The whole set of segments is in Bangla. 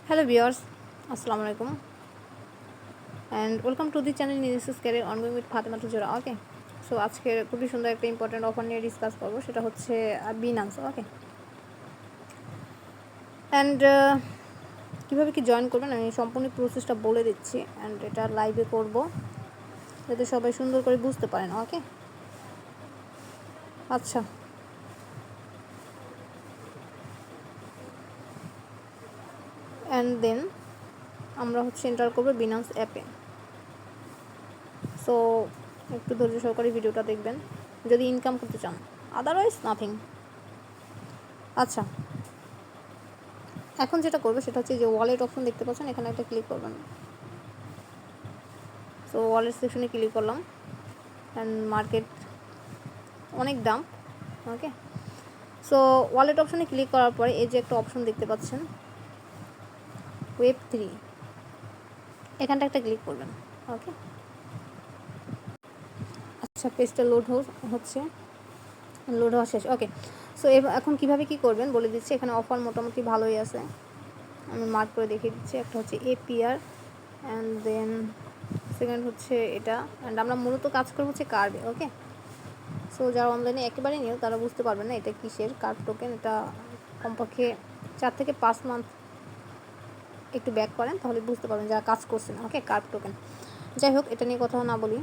Hello viewers, Assalamu alaikum and welcome to the channel. This is Career Ongoing with Fatima Tujura. Okay, so আজকে খুবই সুন্দর একটা ইম্পর্টেন্ট অফার নিয়ে ডিসকাস করব, সেটা হচ্ছে Binance. ওকে, অ্যান্ড কীভাবে কি জয়েন করবেন আমি সম্পূর্ণ প্রসেসটা বলে দিচ্ছি, অ্যান্ড এটা লাইভে করব যাতে সবাই সুন্দর করে বুঝতে পারেন। ওকে, আচ্ছা, অ্যান্ড দেন আমরা হচ্ছে এন্টার করবো Binance অ্যাপে। সো একটু ধৈর্য সহকারে ভিডিওটা দেখবেন যদি ইনকাম করতে চান, আদারওয়াইজ নাথিং। আচ্ছা, এখন যেটা করবে সেটা হচ্ছে যে ওয়ালেট অপশন দেখতে পাচ্ছেন, এখানে একটা ক্লিক করবেন। সো ওয়ালেট সেকশনে ক্লিক করলাম, অ্যান্ড মার্কেট অনেক দাম। ওকে, সো ওয়ালেট অপশনে ক্লিক করার পরে এই যে একটা অপশন দেখতে পাচ্ছেন Web3, এখানটা একটা ক্লিক করবেন। ওকে, আচ্ছা, পেজটা লোড হচ্ছে, লোড হওয়া শেষ। ওকে, সো এখন কীভাবে কী করবেন বলে দিচ্ছি। এখানে অফার মোটামুটি ভালোই আছে, আমি মার্ক করে দেখিয়ে দিচ্ছি। একটা হচ্ছে APR, অ্যান্ড দেন সেকেন্ড হচ্ছে এটা, অ্যান্ড আমরা মূলত কাজ করবো হচ্ছে কার্ভে। ওকে, সো যারা অনলাইনে একেবারে নিও তারা বুঝতে পারবেন না এটা কিসের কার্ভ টোকেন। এটা কমপক্ষে 4 থেকে 5 মান্থ একটু ব্যাক করেন তাহলে বুঝতে পারবেন যারা কাজ করছেন। ওকে, কার্ভ টোকেন, যাই হোক এটা নিয়ে কথা না বলি।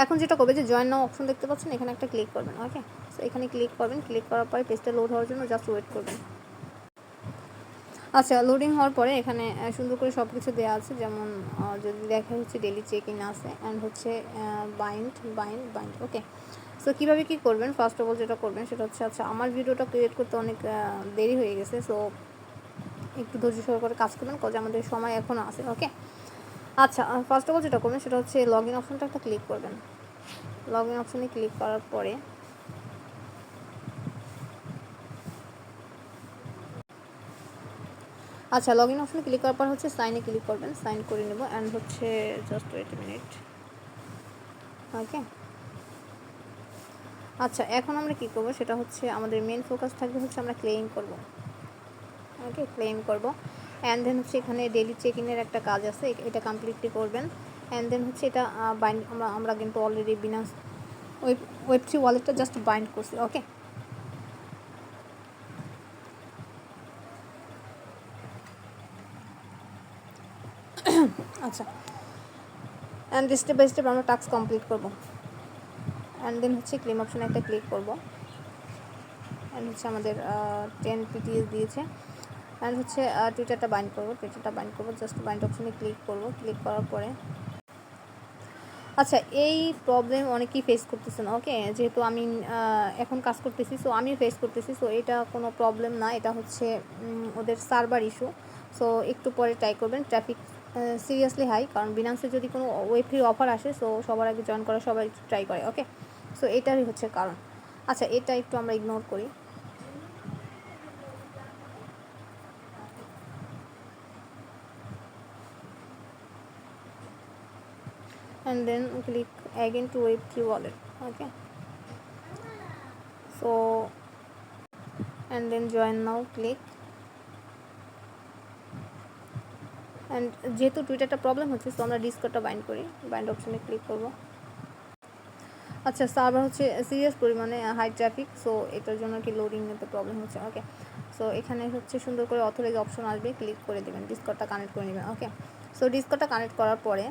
এখন যেটা করবে যে জয়েন নাও অপশন দেখতে পাচ্ছেন, এখানে একটা ক্লিক করবেন। ওকে, সো এখানে ক্লিক করবেন, ক্লিক করার পরে পেজটা লোড হওয়ার জন্য জাস্ট ওয়েট করবেন। আচ্ছা, লোডিং হওয়ার পরে এখানে সুন্দর করে সব কিছু দেওয়া আছে, যেমন যদি দেখা হচ্ছে ডেলি চেকিং আছে, অ্যান্ড হচ্ছে বাইন্ড। ওকে, সো কীভাবে কী করবেন, ফার্স্ট অফ অল যেটা করবেন সেটা হচ্ছে, আচ্ছা আমার ভিডিওটা ক্রিয়েট করতে অনেক দেরি হয়ে গেছে, সো একটু ধৈর্য সহকারে কাজ করবেন, কাজে আমাদের সময় এখনও আছে। ওকে, আচ্ছা, ফার্স্ট অফ অল যেটা করবেন সেটা হচ্ছে লগ ইন অপশনটা একটা ক্লিক করবেন। লগ ইন অপশনে ক্লিক করার পরে আচ্ছা, লগ ইন অপশনে ক্লিক করার পর হচ্ছে সাইনে ক্লিক করবেন, সাইন করে নেব, অ্যান্ড হচ্ছে জাস্ট ওয়েট মিনিট। ওকে, আচ্ছা এখন আমরা কী করবো সেটা হচ্ছে আমাদের মেন ফোকাস থাকবে হচ্ছে আমরা ক্লেম করব। ওকে, ক্লেম করব, অ্যান্ড দেন হচ্ছে এখানে ডেলি চেক ইনের একটা কাজ আছে, এটা কমপ্লিটলি করবেন। অ্যান্ড দেন হচ্ছে এটা বাইন্ড, আমরা কিন্তু অলরেডি Binance Web3 ওয়ালেটটা জাস্ট বাইন্ড করছি। ওকে, আচ্ছা, অ্যান্ড স্টেপ বাই স্টেপ আমরা টাস্ক কমপ্লিট করব। অ্যান্ড দেন হচ্ছে ক্লেম অপশানে একটা ক্লিক করব, অ্যান্ড হচ্ছে আমাদের 10 PTS দিয়েছে, অ্যান্ড হচ্ছে টুইটারটা বাইন্ড করবো, জাস্ট বাইন্ড অপশানে ক্লিক করব। ক্লিক করার পরে আচ্ছা, এই প্রবলেম অনেকেই ফেস করতেছেন। ওকে, যেহেতু আমি এখন কাজ করতেছি, সো আমিও ফেস করতেছি, সো এটা কোনো প্রবলেম না, এটা হচ্ছে ওদের সার্ভার ইস্যু। সো একটু পরে ট্রাই করবেন। ট্রাফিক সিরিয়াসলি হাই, কারণ Binance যদি কোনো Web3 অফার আসে, সো সবার আগে জয়েন করা সবাই ট্রাই করে। ওকে, সো এটারই হচ্ছে কারণ। আচ্ছা, এটা একটু আমরা ইগনোর করি। And then click again to Web3 wallet. Okay, so and then join now, click, and যেহেতু টুইটারটা প্রবলেম হচ্ছে, সো আমরা ডিসকর্ডটা বাইন্ড করি, বাইন্ড অপশনে ক্লিক করব। আচ্ছা, সার্ভার হচ্ছে সিরিয়াস পরিমাণে হাই ট্রাফিক, সো এটার জন্য কি লোডিং নিতে প্রবলেম হচ্ছে। ওকে, সো এখানে হচ্ছে সুন্দর করে অথরাইজ অপশন আসবে, ক্লিক করে দেবেন, ডিসকর্ডটা কানেক্ট করে নেবেন। ওকে, সো ডিসকর্ডটা কানেক্ট করার পরে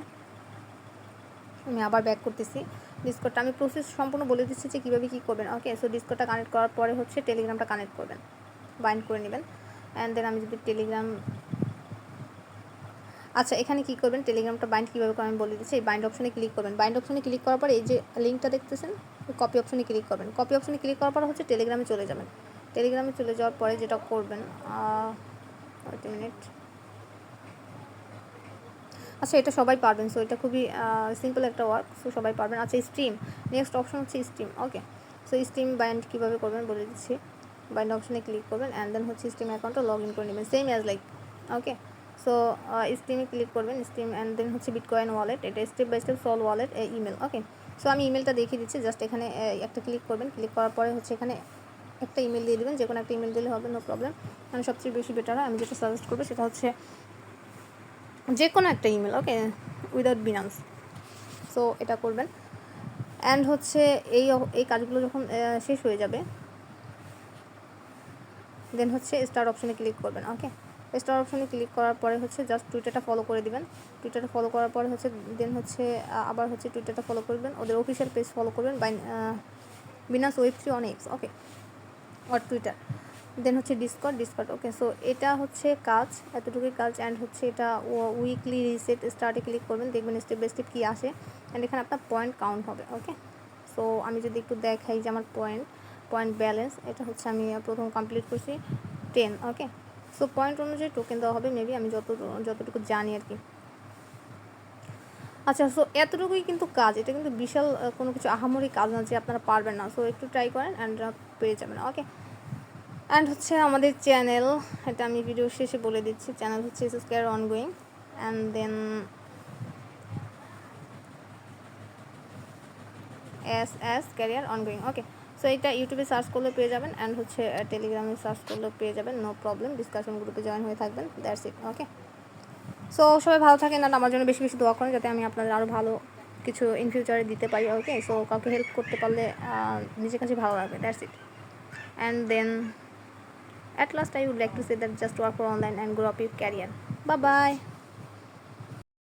আমি আবার ব্যাক করতেছি। ডিসকর্ডটা আমি প্রসেস সম্পূর্ণ বলে দিচ্ছি যে কীভাবে কী করবেন। ওকে, সো ডিসকর্ডটা কানেক্ট করার পরে হচ্ছে টেলিগ্রামটা কানেক্ট করবেন, বাইন্ড করে নেবেন, অ্যান্ড দেন আমি যদি টেলিগ্রাম, আচ্ছা এখানে কী করবেন, টেলিগ্রামটা বাইন্ড কীভাবে করেন আমি বলে দিচ্ছি। এই বাইন্ড অপশনে ক্লিক করবেন, বাইন্ড অপশনে ক্লিক করার পরে এই যে লিঙ্কটা দেখতেছেন, কপি অপশনে ক্লিক করবেন। কপি অপশনে ক্লিক করার পর হচ্ছে টেলিগ্রামে চলে যাবেন। টেলিগ্রামে চলে যাওয়ার পরে যেটা করবেন, ওয়েট মিনিট, আচ্ছা এটা সবাই পারবেন, সো এটা খুবই সিম্পল একটা ওয়ার্ক, সো সবাই পারবেন। আচ্ছা, স্ট্রিম, নেক্সট অপশন হচ্ছে স্ট্রিম। ওকে, সো স্ট্রিম বাইন্ড কীভাবে করবেন বলে দিচ্ছি। বাইন্ড অপশনে ক্লিক করবেন, অ্যান্ড দেন হচ্ছে স্ট্রিম অ্যাকাউন্টটা লগ ইন করে নেবেন, same as like. Okay, so স্ট্রিমে ক্লিক করবেন, স্ট্রিম, অ্যান্ড দেন হচ্ছে বিটকয়েন ওয়ালেট, এটা step by step sol wallet email. Okay, so আমি ইমেলটা দেখিয়ে দিচ্ছি, জাস্ট এখানে একটা ক্লিক করবেন, ক্লিক করার পরে হচ্ছে এখানে একটা ইমেল দিয়ে দেবেন, যে কোনো একটা ইমেল দিলে হবে, নো প্রবলেম। মানে সবচেয়ে বেশি বেটার হয়, আমি যেটা সাজেস্ট করবো সেটা হচ্ছে যে কোনো একটা ইমেল, ওকে, উইদাউট বিনান্স। সো এটা করবেন। অ্যান্ড হচ্ছে এই কাজগুলো যখন শেষ হয়ে যাবে, দেন হচ্ছে স্টার্ট অপশনে ক্লিক করবেন। ওকে, স্টার্ট অপশনে ক্লিক করার পরে হচ্ছে জাস্ট টুইটারটা ফলো করে দিবেন। টুইটারটা ফলো করার পরে হচ্ছে দেন হচ্ছে আবার হচ্ছে টুইটারটা ফলো করবেন, ওদের অফিসিয়াল পেজ ফলো করবেন, Binance Web3 on X, okay, আর টুইটার। দেন হচ্ছে ডিসকর্ড, ওকে। সো এটা হচ্ছে কাজ, এতটুকুই কাজ। অ্যান্ড হচ্ছে এটা উইকলি রিসেট স্টার্টে ক্লিক করবেন, দেখবেন স্টেপ বাই স্টেপ কী আসে। অ্যান্ড এখানে আপনার পয়েন্ট কাউন্ট হবে, ওকে। সো আমি যদি একটু দেখাই যে আমার পয়েন্ট ব্যালেন্স, এটা হচ্ছে আমি প্রথম কমপ্লিট করছি 10, ওকে। সো পয়েন্ট অনুযায়ী টোকেন দেওয়া হবে মেবি, আমি যতটুকু জানি আর কি। আচ্ছা, সো এতটুকুই কিন্তু কাজ, এটা কিন্তু বিশাল কোনো কিছু আহামরি কাজ না যে আপনারা পারবেন না। সো একটু ট্রাই করেন অ্যান্ড পেয়ে যাবেন, ওকে। অ্যান্ড হচ্ছে আমাদের চ্যানেল, এটা আমি ভিডিও শেষে বলে দিচ্ছি, চ্যানেল হচ্ছে Career Ongoing, and then Career Ongoing, okay. So এটা ইউটিউবে সার্চ করলে পেয়ে যাবেন, অ্যান্ড হচ্ছে টেলিগ্রামে সার্চ করলে পেয়ে যাবেন, নো প্রবলেম। ডিসকাশন গ্রুপে জয়েন হয়ে থাকবেন, দ্যাটস ইট, ওকে। সো সবাই ভালো থাকেন, আর আমার জন্য বেশি বেশি দোয়া করেন যাতে আমি আপনাদের আরও ভালো কিছু ইন ফিউচারে দিতে পারি, ওকে। সো কাউকে হেল্প করতে পারলে নিজের কাছে ভালো লাগবে, that's it. And then at last I would like to say that just work for online and grow up your career. Bye bye.